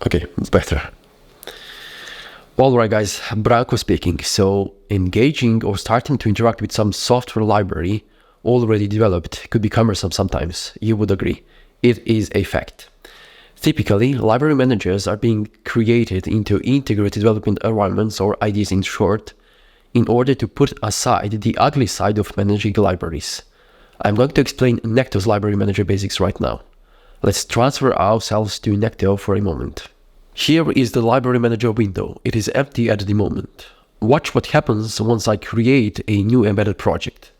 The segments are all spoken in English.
Okay, better. Alright guys, Branko speaking. So engaging or starting to interact with some software library already developed could be cumbersome sometimes, you would agree. It is a fact. Typically, library managers are being created into integrated development environments, or IDEs in short, in order to put aside the ugly side of managing libraries. I'm going to explain NECTO's library manager basics right now. Let's transfer ourselves to NECTO for a moment. Here is the library manager window. It is empty at the moment. Watch what happens once I create a new embedded project.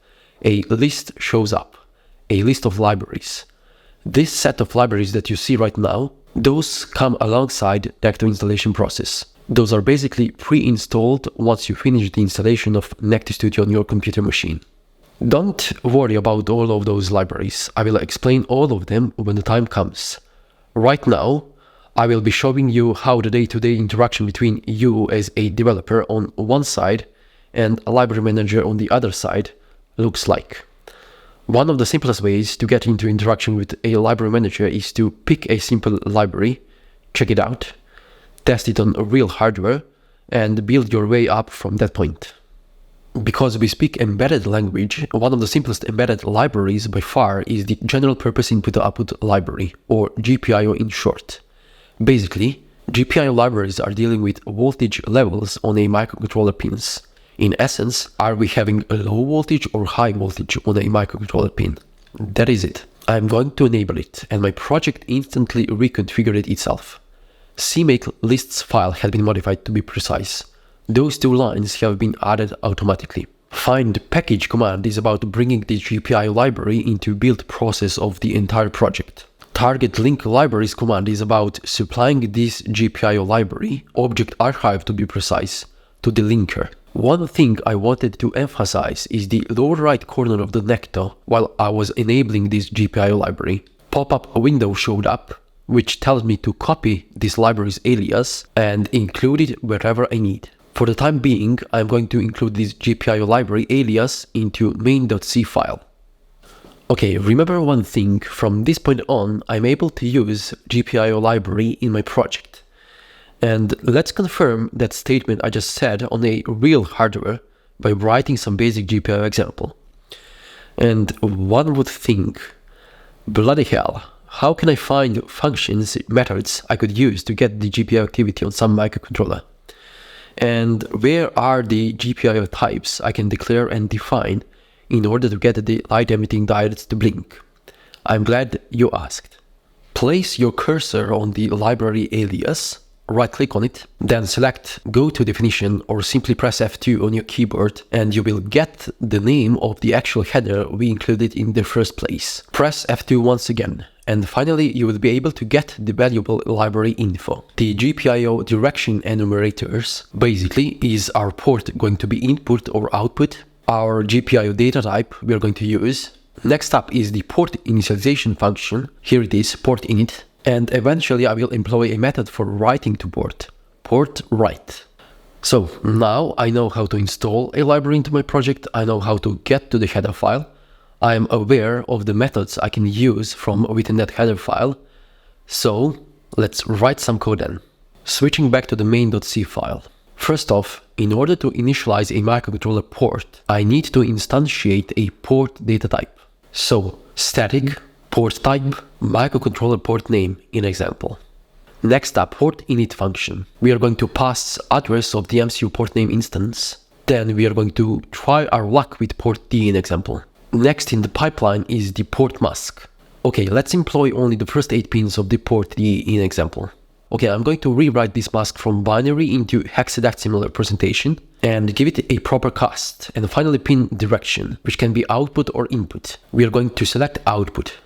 A list shows up, a list of libraries. This set of libraries that you see right now, those come alongside NECTO installation process. Those are basically pre-installed once you finish the installation of NECTO Studio on your computer machine. Don't worry about all of those libraries. I will explain all of them when the time comes. Right now, I will be showing you how the day-to-day interaction between you as a developer on one side and a library manager on the other side looks like. One of the simplest ways to get into interaction with a library manager is to pick a simple library, check it out, test it on real hardware, and build your way up from that point. Because we speak embedded language, one of the simplest embedded libraries by far is the General Purpose Input-Output Library, or GPIO in short. Basically, GPIO libraries are dealing with voltage levels on a microcontroller pins. In essence, are we having a low voltage or high voltage on a microcontroller pin? That is it. I'm going to enable it, and my project instantly reconfigured itself. CMake lists file had been modified to be precise. Those two lines have been added automatically. Find package command is about bringing the GPIO library into build process of the entire project. Target link libraries command is about supplying this GPIO library, object archive to be precise, to the linker. One thing I wanted to emphasize is the lower right corner of the NECTO while I was enabling this GPIO library. Pop-up window showed up, which tells me to copy this library's alias and include it wherever I need. For the time being, I'm going to include this GPIO library alias into main.c file. Okay, remember one thing, from this point on, I'm able to use GPIO library in my project. And let's confirm that statement I just said on a real hardware by writing some basic GPIO example. And one would think, bloody hell, how can I find functions, methods I could use to get the GPIO activity on some microcontroller? And where are the GPIO types I can declare and define in order to get the light emitting diodes to blink? I'm glad you asked. Place your cursor on the library alias, right-click on it, then select Go to Definition or simply press F2 on your keyboard and you will get the name of the actual header we included in the first place. Press F2 once again, and finally you will be able to get the valuable library info. The GPIO direction enumerators basically is our port going to be input or output, our GPIO data type we are going to use. Next up is the port initialization function. Here it is, port init. And eventually I will employ a method for writing to port write. So now I know how to install a library into my project. I know how to get to the header file. I am aware of the methods I can use from within that header file. So let's write some code then. Switching back to the main.c file. First off, in order to initialize a microcontroller port, I need to instantiate a port data type. So static port type, microcontroller port name in example. Next up, port init function. We are going to pass address of the MCU port name instance. Then we are going to try our luck with port D in example. Next in the pipeline is the port mask. Okay, let's employ only the first 8 pins of the port D in example. Okay, I'm going to rewrite this mask from binary into hexadecimal representation and give it a proper cast, and finally pin direction, which can be output or input. We are going to select output.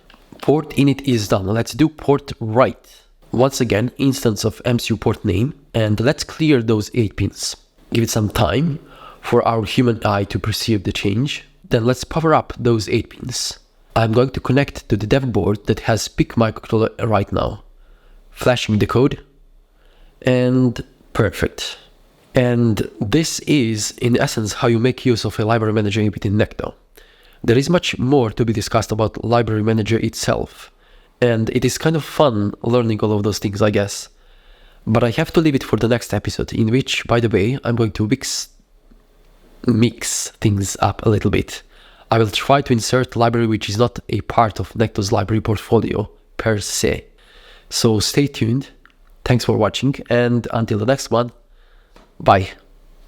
Port init is done. Let's do port write. Once again, instance of MCU port name, and let's clear those 8 pins. Give it some time for our human eye to perceive the change. Then let's power up those 8 pins. I'm going to connect to the dev board that has PIC microcontroller right now. Flashing the code, and perfect. And this is, in essence, how you make use of a library manager within NECTO. There is much more to be discussed about library manager itself, and it is kind of fun learning all of those things, I guess. But I have to leave it for the next episode, in which, by the way, I'm going to mix things up a little bit. I will try to insert a library which is not a part of NECTO's library portfolio per se. So stay tuned. Thanks for watching, and until the next one, bye.